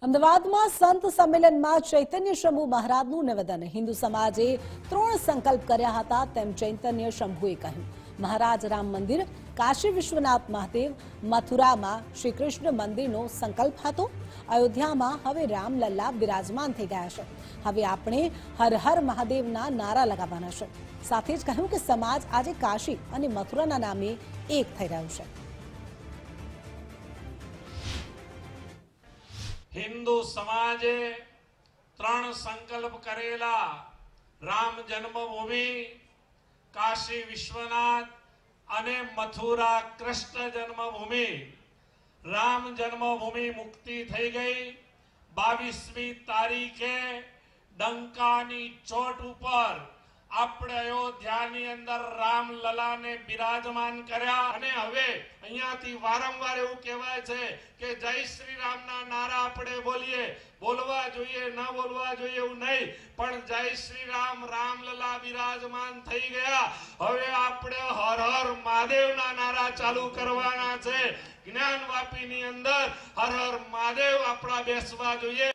અમદાવાદમાં સંત સંમેલનમાં ચૈતન્ય શંભુ મહારાજનું નિવેદન। હિન્દુ સમાજે 3 સંકલ્પ કર્યા હતા તેમ ચૈતન્ય શંભુએ કહ્યું। મહારાજ રામ મંદિર, કાશી વિશ્વનાથ મહાદેવ, મથુરામાં શ્રી કૃષ્ણ મંદિરનો સંકલ્પ હતો। અયોધ્યામાં હવે રામલલ્લા બિરાજમાન થઈ ગયા છે। હવે આપણે હર હર મહાદેવના નારા લગાવવાના છે। સાથે જ કહ્યું કે સમાજ આજે કાશી અને મથુરાના નામે એક થઈ રહ્યો છે। हिंदू समाजे 3 संकल्प करेला। राम जन्मभूमि, काशी विश्वनाथ अने मथुरा कृष्ण जन्मभूमि। राम जन्मभूमि मुक्ति थई गई। 22મી तारीखे डंकानी चोट पर આપણે અયોધ્યાની અંદર રામલલાને બિરાજમાન કર્યા અને હવે અહીંયાથી વારંવાર એવું કહેવાય છે કે જય શ્રી રામના નારા આપણે બોલવા જોઈએ ન બોલવા જોઈએ એવું નહીં, પણ જય શ્રી રામ, રામલલા બિરાજમાન થઈ ગયા। હવે આપણે હર હર મહાદેવના નારા ચાલુ કરવાના છે। જ્ઞાનવાપીની અંદર હર હર મહાદેવ આપણા બેસવા જોઈએ।